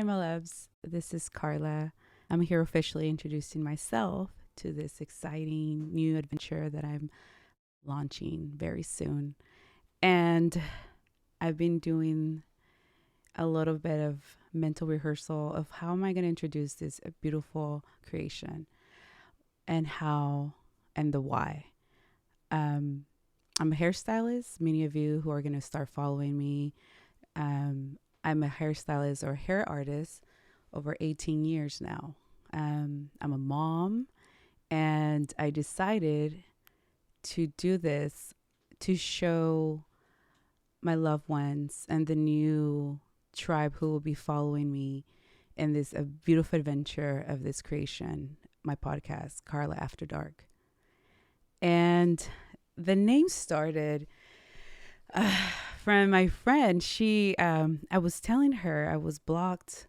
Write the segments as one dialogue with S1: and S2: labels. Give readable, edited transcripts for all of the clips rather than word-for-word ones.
S1: Hi, my loves. This is Karla. I'm here officially introducing myself to this exciting new adventure that I'm launching very soon. And I've been doing a little bit of mental rehearsal of how am I going to introduce this beautiful creation and how and the why. Um, I'm a hairstylist. Many of you who are going to start following me, I'm a hairstylist or hair artist over 18 years now. I'm a mom, and I decided to do this to show my loved ones and the new tribe who will be following me in this beautiful adventure of this creation, my podcast, Karla After Dark. And the name started uh, from my friend. I was telling her I was blocked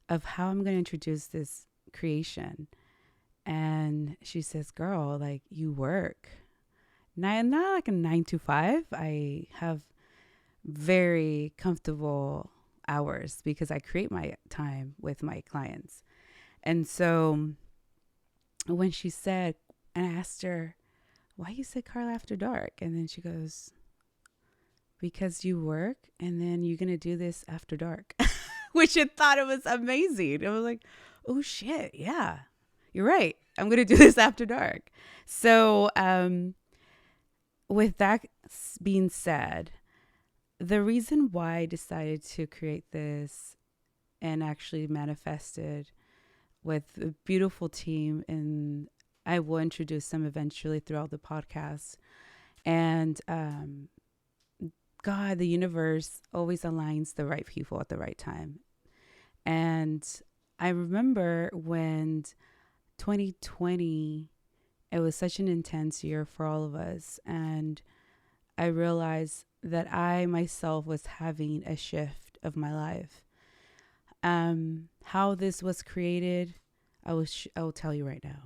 S1: of how I'm going to introduce this creation. And she says, girl, like you work. Not like a 9 to 5. I have very comfortable hours because I create my time with my clients. And so when she said, and I asked her, why you said Karla After Dark? And then she goes, because you work and then you're going to do this after dark, which I thought it was amazing. I was like, oh shit. Yeah, you're right. I'm going to do this after dark. So, with that being said, the reason why I decided to create this and actually manifested with a beautiful team, and I will introduce them eventually throughout the podcast. And God, the universe always aligns the right people at the right time. And I remember when 2020, it was such an intense year for all of us. And I realized that I myself was having a shift of my life. How this was created, I will tell you right now.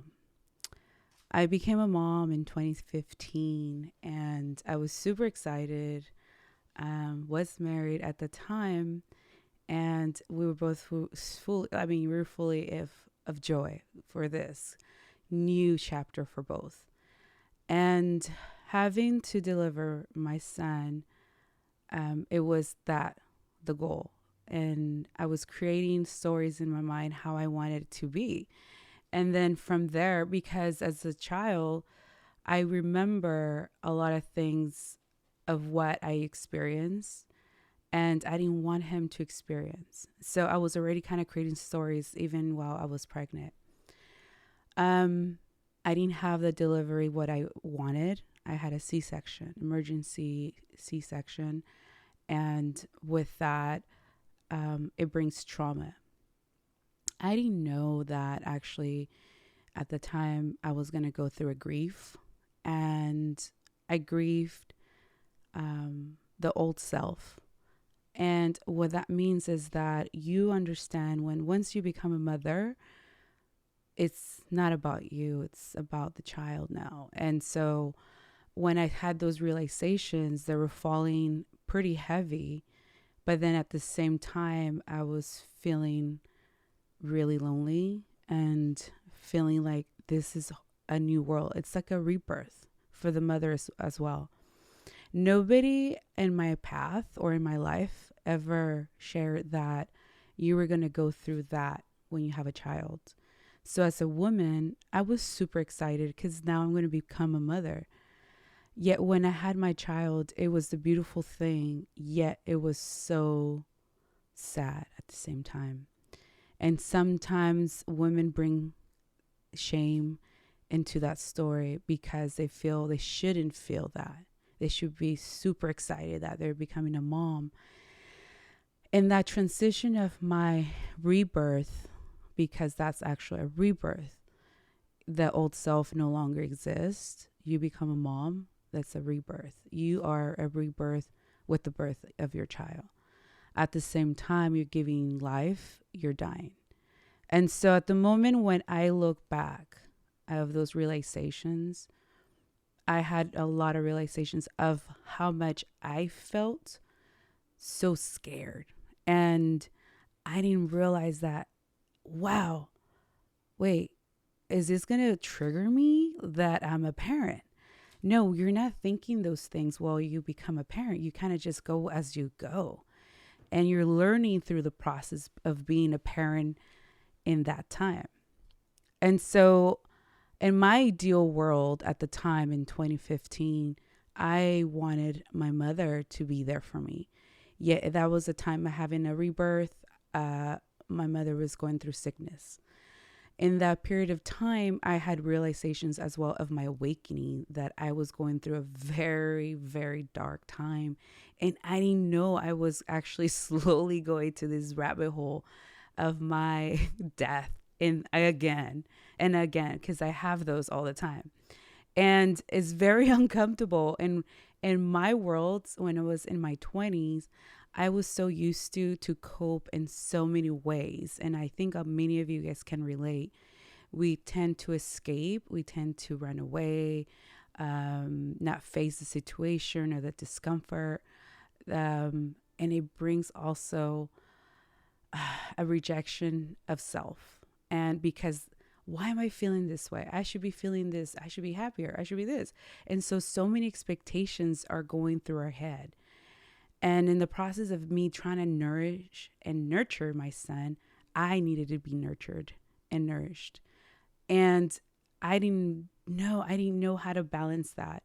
S1: I became a mom in 2015 and I was super excited. Was married at the time, and we were both full. I mean, we were fully of joy for this new chapter for both. And having to deliver my son, it was that the goal. And I was creating stories in my mind how I wanted it to be. And then from there, because as a child, I remember a lot of things of what I experienced, and I didn't want him to experience. So I was already kind of creating stories even while I was pregnant. Um, I didn't have the delivery what I wanted. I had a C-section, emergency C-section, and with that, it brings trauma. I didn't know that actually at the time I was going to go through a grief, and I grieved the old self. And what that means is that you understand when once you become a mother, it's not about you, it's about the child now. And so when I had those realizations, they were falling pretty heavy. But then at the same time, I was feeling really lonely and feeling like this is a new world. It's like a rebirth for the mother as well. Nobody in my path or in my life ever shared that you were going to go through that when you have a child. So as a woman, I was super excited because now I'm going to become a mother. Yet when I had my child, it was the beautiful thing, yet it was so sad at the same time. And sometimes women bring shame into that story because they feel they shouldn't feel that. They should be super excited that they're becoming a mom. In that transition of my rebirth, because that's actually a rebirth, the old self no longer exists. You become a mom. That's a rebirth. You are a rebirth with the birth of your child. At the same time, you're giving life, you're dying. And so at the moment when I look back of those realizations, I had a lot of realizations of how much I felt so scared. And I didn't realize that, wow, wait, is this going to trigger me that I'm a parent? No, you're not thinking those things while you become a parent. You kind of just go as you go. And you're learning through the process of being a parent in that time. And so, in my ideal world at the time in 2015, I wanted my mother to be there for me. Yet that was a time of having a rebirth. My mother was going through sickness. In that period of time, I had realizations as well of my awakening that I was going through a very, very dark time. And I didn't know I was actually slowly going to this rabbit hole of my death and again, because I have those all the time. And it's very uncomfortable. And in my world, when I was in my 20s, I was so used to cope in so many ways. And I think many of you guys can relate. We tend to escape, we tend to run away, not face the situation or the discomfort. And it brings also a rejection of self. And because why am I feeling this way? I should be feeling this. I should be happier. I should be this. And so many expectations are going through our head. And in the process of me trying to nourish and nurture my son, I needed to be nurtured and nourished. And I didn't know how to balance that.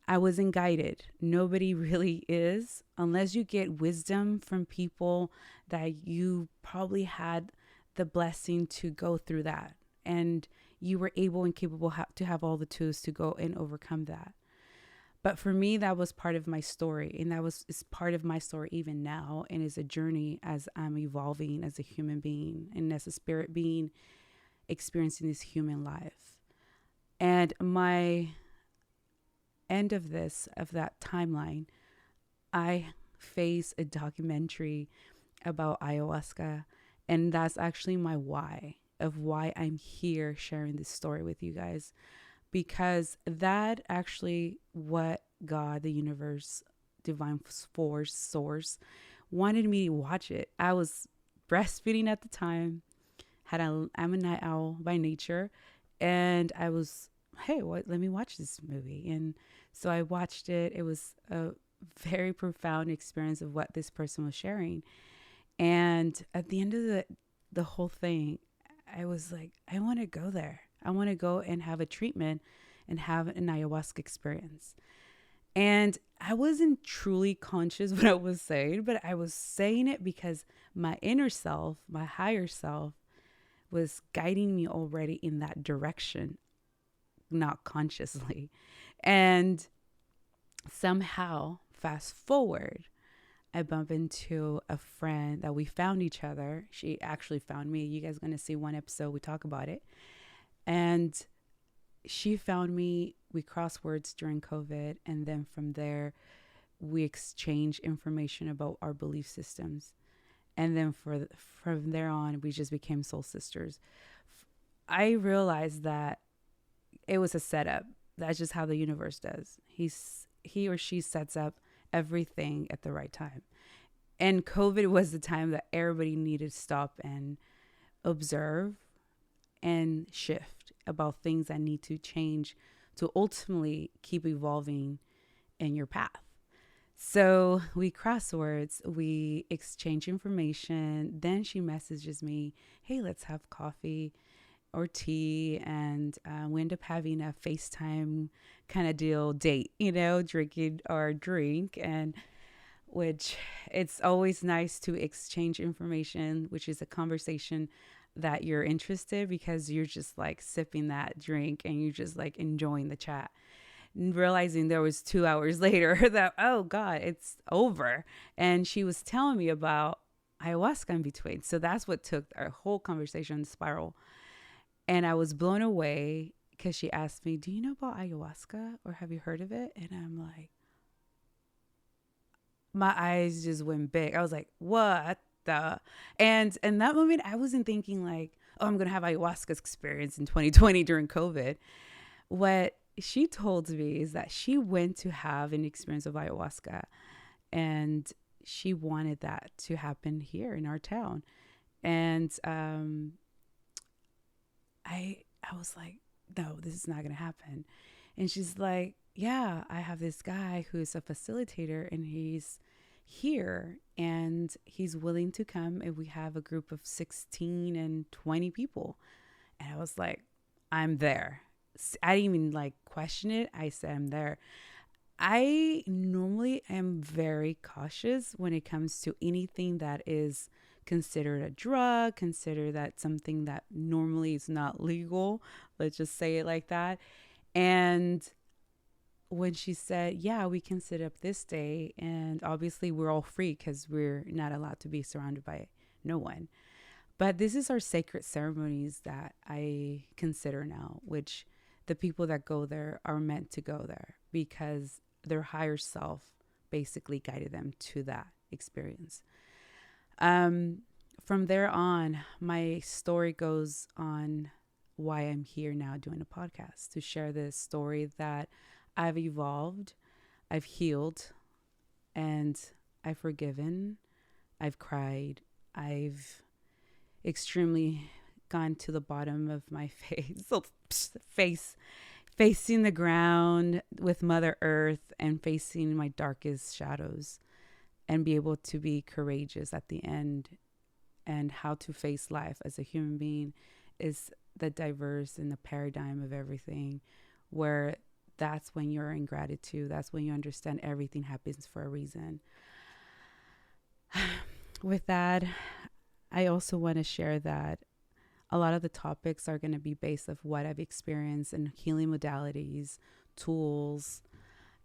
S1: I wasn't guided. Nobody really is, unless you get wisdom from people that you probably had the blessing to go through that. And you were able and capable to have all the tools to go and overcome that. But for me, that was part of my story. And is part of my story even now. And is a journey as I'm evolving as a human being and as a spirit being experiencing this human life. And my end of that timeline, I face a documentary about ayahuasca. And that's actually my why of why I'm here sharing this story with you guys. Because that actually what God, the universe, divine force, source, wanted me to watch it. I was breastfeeding at the time. I'm a night owl by nature. And I was, hey, let me watch this movie. And so I watched it. It was a very profound experience of what this person was sharing. And at the end of the whole thing, I was like, I want to go there. I want to go and have a treatment and have an ayahuasca experience. And I wasn't truly conscious what I was saying, but I was saying it because my inner self, my higher self, was guiding me already in that direction, not consciously. And somehow, fast forward, I bump into a friend that we found each other. She actually found me. You guys are going to see one episode. We talk about it. And she found me. We crossed words during COVID. And then from there, we exchanged information about our belief systems. And then from there on, we just became soul sisters. I realized that it was a setup. That's just how the universe does. He or she sets up everything at the right time. And COVID was the time that everybody needed to stop and observe and shift about things that need to change to ultimately keep evolving in your path. So we cross words, we exchange information. Then she messages me, hey, let's have coffee or tea. And we end up having a FaceTime kind of deal date, drinking our drink. And which it's always nice to exchange information, which is a conversation that you're interested because you're just like sipping that drink and you're just like enjoying the chat. Realizing there was 2 hours later that, oh God, it's over. And she was telling me about ayahuasca in between. So that's what took our whole conversation spiral. And I was blown away because she asked me, do you know about ayahuasca or have you heard of it? And I'm like, my eyes just went big. I was like, what the? And in that moment, I wasn't thinking like, oh, I'm going to have ayahuasca experience in 2020 during COVID. What she told me is that she went to have an experience of ayahuasca and she wanted that to happen here in our town. And I was like, no, this is not going to happen. And she's like, yeah, I have this guy who's a facilitator and he's here and he's willing to come if we have a group of 16 and 20 people. And I was like, I'm there. I didn't even like question it. I said, I'm there. I normally am very cautious when it comes to anything that is considered a drug, consider that something that normally is not legal. Let's just say it like that. And when she said, yeah, we can sit up this day, and obviously we're all free because we're not allowed to be surrounded by no one. But this is our sacred ceremonies that I consider now, which the people that go there are meant to go there because their higher self basically guided them to that experience. From there on, my story goes on why I'm here now doing a podcast to share this story that I've evolved, I've healed, and I've forgiven, I've cried, I've extremely gone to the bottom of my face, facing the ground with Mother Earth and facing my darkest shadows and be able to be courageous at the end. And how to face life as a human being is the diverse and the paradigm of everything, where that's when you're in gratitude. That's when you understand everything happens for a reason. With that, I also want to share that a lot of the topics are going to be based of what I've experienced in healing modalities, tools,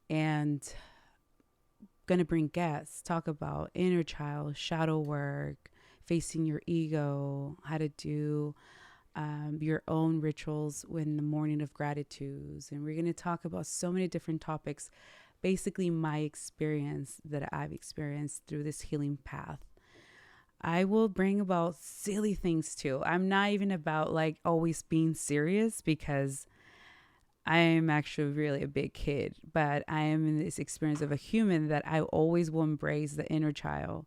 S1: and going to bring guests, talk about inner child, shadow work, facing your ego, how to do your own rituals in the morning of gratitudes. And we're going to talk about so many different topics, basically my experience that I've experienced through this healing path. I will bring about silly things too. I'm not even about like always being serious because I am actually really a big kid, but I am in this experience of a human that I always will embrace the inner child,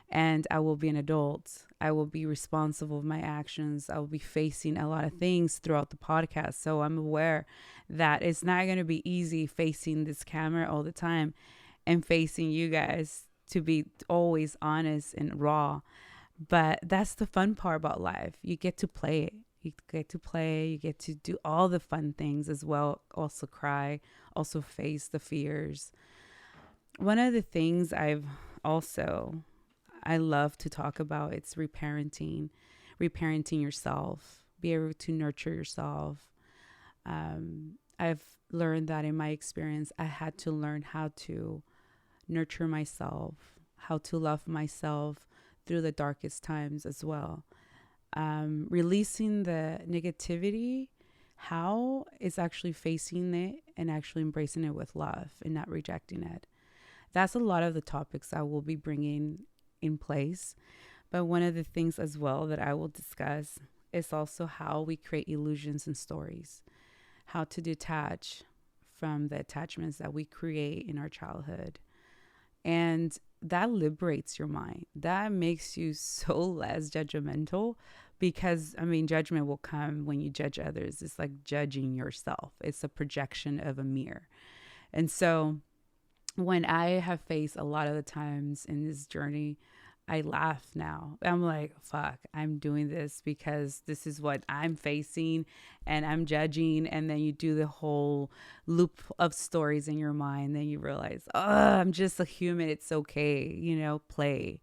S1: and I will be an adult. I will be responsible of my actions. I will be facing a lot of things throughout the podcast. So I'm aware that it's not going to be easy facing this camera all the time and facing you guys, to be always honest and raw. But that's the fun part about life. You get to play it. You get to play. You get to do all the fun things as well. Also cry. Also face the fears. One of the things I love to talk about, it's reparenting yourself, be able to nurture yourself. I've learned that in my experience, I had to learn how to nurture myself, how to love myself through the darkest times as well. Releasing the negativity, how is actually facing it and actually embracing it with love and not rejecting it. That's a lot of the topics I will be bringing in place. But one of the things as well that I will discuss is also how we create illusions and stories, how to detach from the attachments that we create in our childhood. And that liberates your mind. That makes you so less judgmental because, I mean, judgment will come when you judge others. It's like judging yourself. It's a projection of a mirror. And so when I have faced a lot of the times in this journey, I laugh now. I'm like, fuck, I'm doing this because this is what I'm facing and I'm judging. And then you do the whole loop of stories in your mind. Then you realize, oh, I'm just a human. It's okay, play.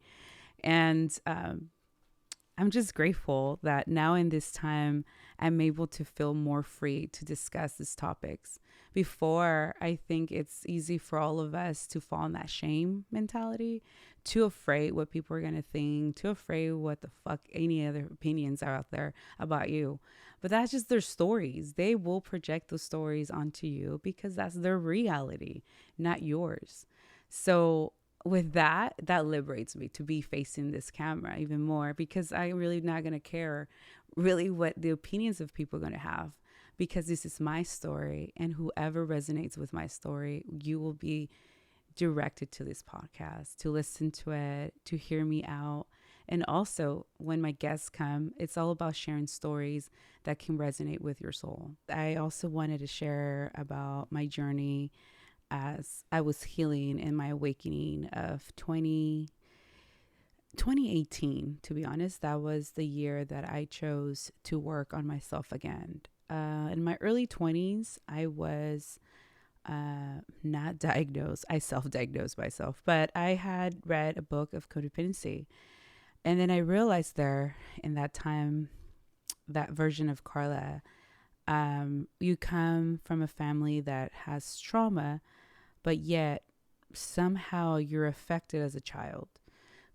S1: And I'm just grateful that now in this time, I'm able to feel more free to discuss these topics. Before, I think it's easy for all of us to fall in that shame mentality, too afraid what people are going to think, too afraid what the fuck any other opinions are out there about you. But that's just their stories. They will project those stories onto you because that's their reality, not yours. So with that liberates me to be facing this camera even more because I'm really not going to care really what the opinions of people are going to have, because this is my story, and whoever resonates with my story, you will be directed to this podcast, to listen to it, to hear me out, And also, when my guests come, it's all about sharing stories that can resonate with your soul. I also wanted to share about my journey as I was healing in my awakening of 2018. To be honest, that was the year that I chose to work on myself again. In my early 20s, I was not diagnosed. I self diagnosed myself, but I had read a book of codependency. And then I realized there in that time, that version of Karla, you come from a family that has trauma, but yet somehow you're affected as a child.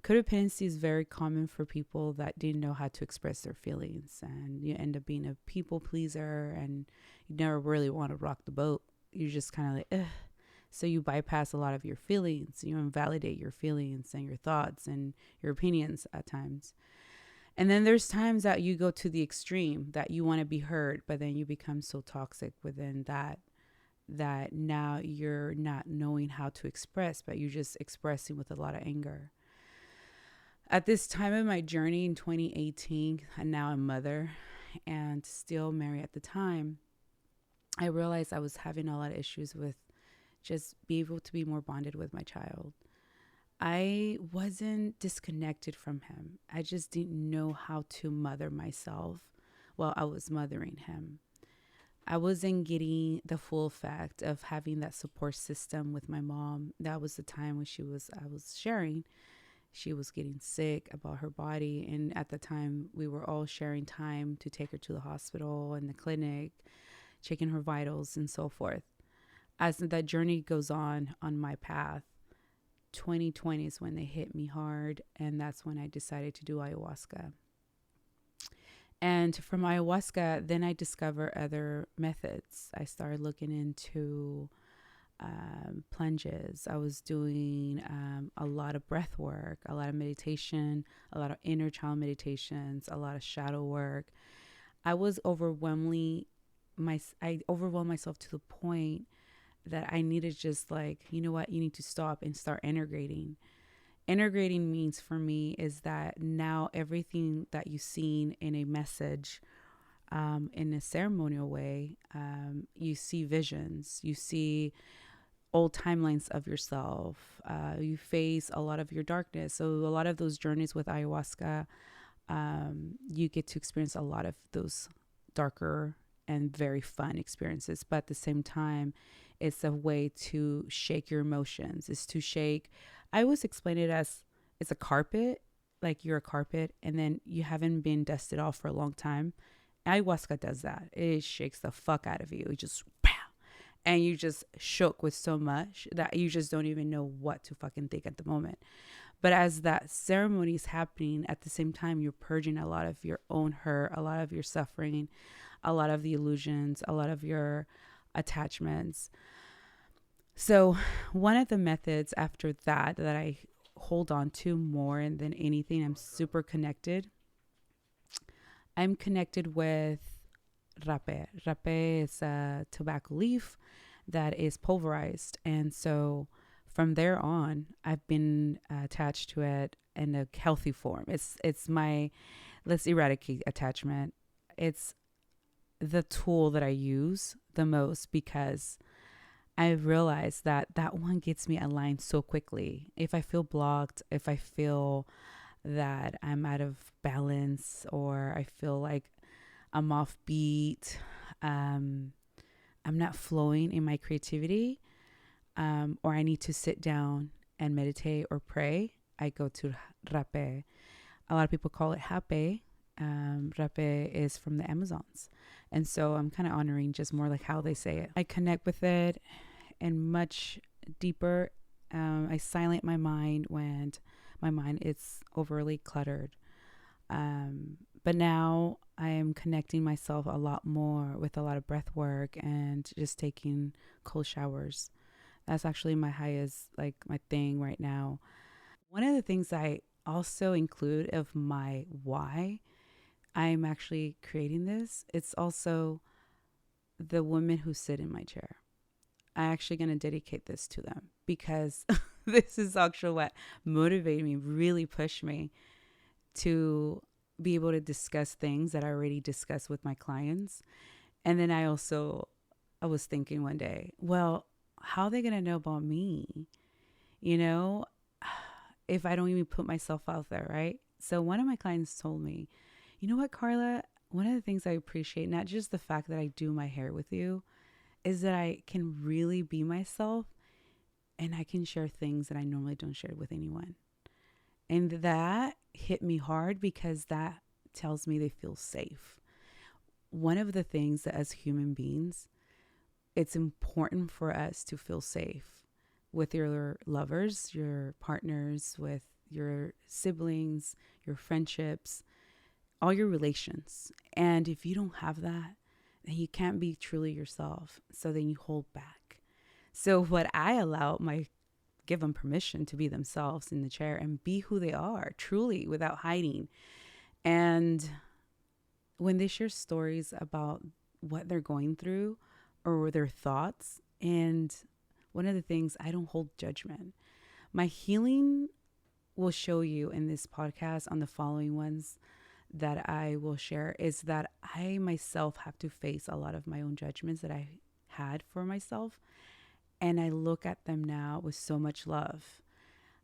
S1: Codependency is very common for people that didn't know how to express their feelings, and you end up being a people pleaser, and you never really want to rock the boat. You're just kind of like, ugh. So you bypass a lot of your feelings. You invalidate your feelings and your thoughts and your opinions at times. And then there's times that you go to the extreme that you want to be heard, but then you become so toxic within that now you're not knowing how to express, but you're just expressing with a lot of anger. At this time of my journey in 2018, and now I'm a mother and still married at the time, I realized I was having a lot of issues with just be able to be more bonded with my child. I wasn't disconnected from him. I just didn't know how to mother myself while I was mothering him. I wasn't getting the full effect of having that support system with my mom. That was the time when I was sharing. She was getting sick about her body. And at the time, we were all sharing time to take her to the hospital and the clinic, checking her vitals and so forth. As that journey goes on my path, 2020 is when they hit me hard. And that's when I decided to do ayahuasca. And from ayahuasca, then I discovered other methods. I started looking into plunges. I was doing a lot of breath work, a lot of meditation, a lot of inner child meditations, a lot of shadow work. I was I overwhelmed myself to the point that I needed just like, you know what, you need to stop and start integrating. Integrating means for me is that now everything that you've seen in a message, in a ceremonial way, you see visions, you see old timelines of yourself, you face a lot of your darkness. So a lot of those journeys with ayahuasca, you get to experience a lot of those darker and very fun experiences. But at the same time, it's a way to shake your emotions. It's to shake. I always explain it as it's a carpet, like you're a carpet, and then you haven't been dusted off for a long time. Ayahuasca does that. It shakes the fuck out of you. It just, and you just shook with so much that you just don't even know what to fucking think at the moment. But as that ceremony is happening, at the same time, you're purging a lot of your own hurt, a lot of your suffering, a lot of the illusions, a lot of your attachments. So one of the methods after that I hold on to more than anything, I'm super connected. I'm connected with rape. Rape is a tobacco leaf that is pulverized. And so from there on, I've been attached to it in a healthy form. It's my, let's eradicate attachment. It's the tool that I use the most because I realized that that one gets me aligned so quickly. If I feel blocked, if I feel that I'm out of balance, or I feel like I'm off beat, I'm not flowing in my creativity, or I need to sit down and meditate or pray, I go to rape. A lot of people call it hape. Rape is from the Amazons. And so I'm kind of honoring just more like how they say it. I connect with it and much deeper. I silence my mind when my mind is overly cluttered. But now I am connecting myself a lot more with a lot of breath work and just taking cold showers. That's actually my highest, like my thing right now. One of the things I also include of my why I'm actually creating this, it's also the women who sit in my chair. I'm actually going to dedicate this to them because this is actually what motivated me, really pushed me to be able to discuss things that I already discussed with my clients. And then I was thinking one day, well, how are they going to know about me? You know, if I don't even put myself out there, right? So one of my clients told me, you know what, Karla? One of the things I appreciate, not just the fact that I do my hair with you, is that I can really be myself and I can share things that I normally don't share with anyone. And that hit me hard because that tells me they feel safe. One of the things that as human beings, it's important for us to feel safe with your lovers, your partners, with your siblings, your friendships, all your relations. And if you don't have that, then you can't be truly yourself. So then you hold back. So what I allow give them permission to be themselves in the chair and be who they are truly without hiding. And when they share stories about what they're going through or their thoughts, and one of the things, I don't hold judgment. My healing will show you in this podcast on the following ones that I will share is that I myself have to face a lot of my own judgments that I had for myself. And I look at them now with so much love.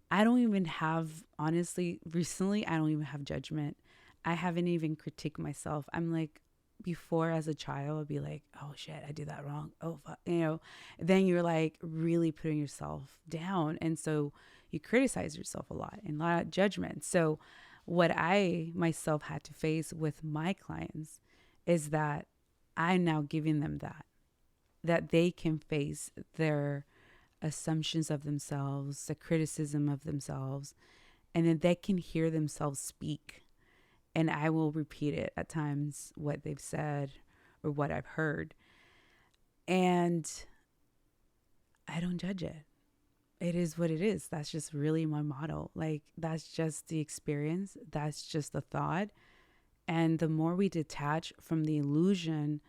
S1: I don't even have, honestly, recently, I don't even have judgment. I haven't even critiqued myself. I'm like, before as a child, I'd be like, oh shit, I did that wrong. Oh, fuck. Then you're like really putting yourself down. And so you criticize yourself a lot and a lot of judgment. So what I myself had to face with my clients is that I'm now giving them that they can face their assumptions of themselves, the criticism of themselves, and then they can hear themselves speak. And I will repeat it at times, what they've said or what I've heard. And I don't judge it. It is what it is. That's just really my motto. Like, that's just the experience. That's just the thought. And the more we detach from the illusion,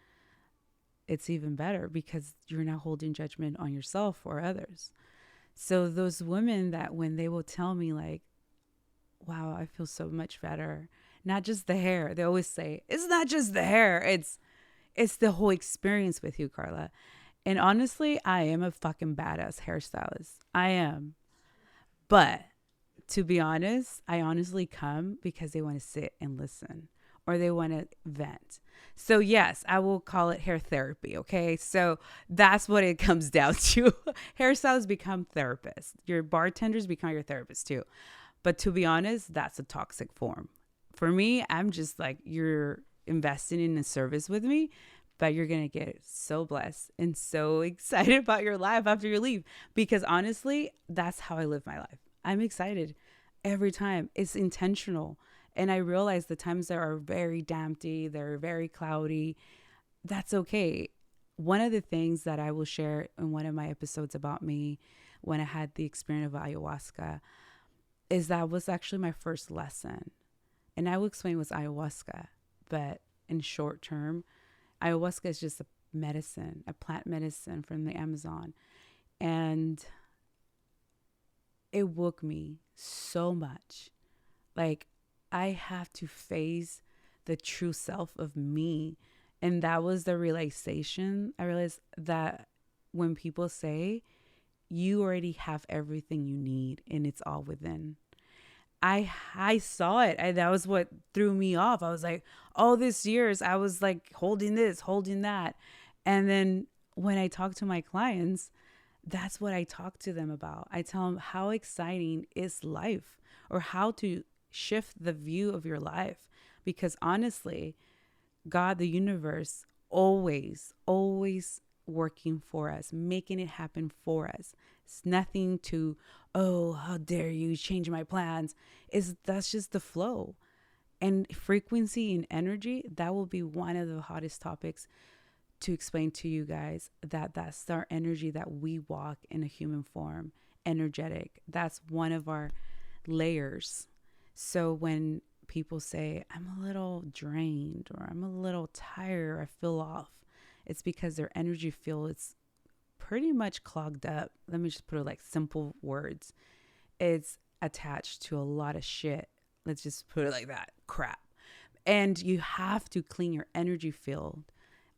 S1: it's even better because you're not holding judgment on yourself or others. So those women that when they will tell me like, wow, I feel so much better. Not just the hair. They always say, it's not just the hair. It's the whole experience with you, Karla. And honestly, I am a fucking badass hairstylist. I am. But to be honest, I honestly come because they want to sit and listen or they want to vent. So yes, I will call it hair therapy. Okay. So that's what it comes down to. Hairstylists become therapists. Your bartenders become your therapists too. But to be honest, that's a toxic form. For me, I'm just like, you're investing in a service with me, but you're going to get so blessed and so excited about your life after you leave. Because honestly, that's how I live my life. I'm excited every time. It's intentional. And I realize the times that are very dampy, they're very cloudy. That's okay. One of the things that I will share in one of my episodes about me when I had the experience of ayahuasca is that was actually my first lesson. And I will explain what's ayahuasca, but in short term, ayahuasca is just a medicine, a plant medicine from the Amazon. And it woke me so much. Like, I have to face the true self of me. And that was the realization. I realized that when people say, you already have everything you need and it's all within. I saw it. That was what threw me off. I was like, all this years I was like holding this, holding that. And then when I talk to my clients, that's what I talk to them about. I tell them how exciting is life or how to shift the view of your life. Because honestly, God, the universe, always working for us, making it happen for us. It's nothing to, oh, how dare you change my plans. That's just the flow. And frequency and energy, that will be one of the hottest topics to explain to you guys, that's our energy that we walk in a human form, energetic. That's one of our layers. So when people say, I'm a little drained or I'm a little tired or I feel off, it's because their energy field is pretty much clogged up. Let me just put it like simple words. It's attached to a lot of shit, Let's just put it like that. Crap. And you have to clean your energy field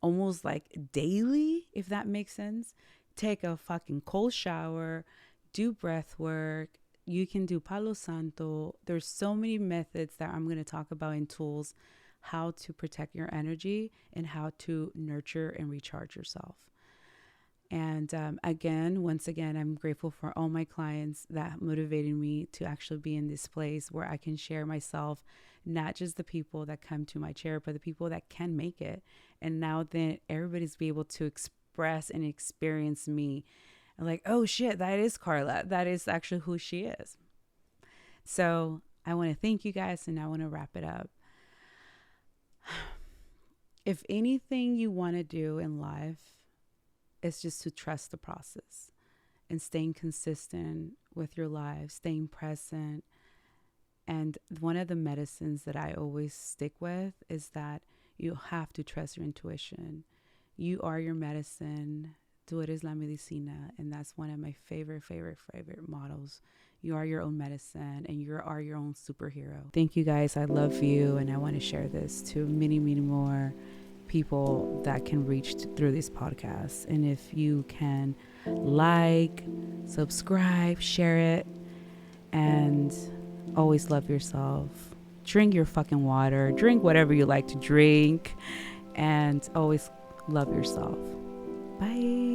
S1: almost like daily, if that makes sense. Take a fucking cold shower, do breath work. You can do Palo Santo. There's so many methods that I'm going to talk about in tools, how to protect your energy and how to nurture and recharge yourself. And once again, I'm grateful for all my clients that motivated me to actually be in this place where I can share myself, not just the people that come to my chair, but the people that can make it. And now that everybody's be able to express and experience me, like, oh shit, that is Karla. That is actually who she is. So I want to thank you guys, and I want to wrap it up. If anything you want to do in life, it's just to trust the process and staying consistent with your life, staying present. And one of the medicines that I always stick with is that you have to trust your intuition. You are your medicine. Tú eres la medicina. And that's one of my favorite models. You are your own medicine and you are your own superhero. Thank you guys. I love you. And I want to share this to many, many more people that can reach through this podcast. And if you can like, subscribe, share it, and always love yourself. Drink your fucking water. Drink whatever you like to drink, and always love yourself. Bye.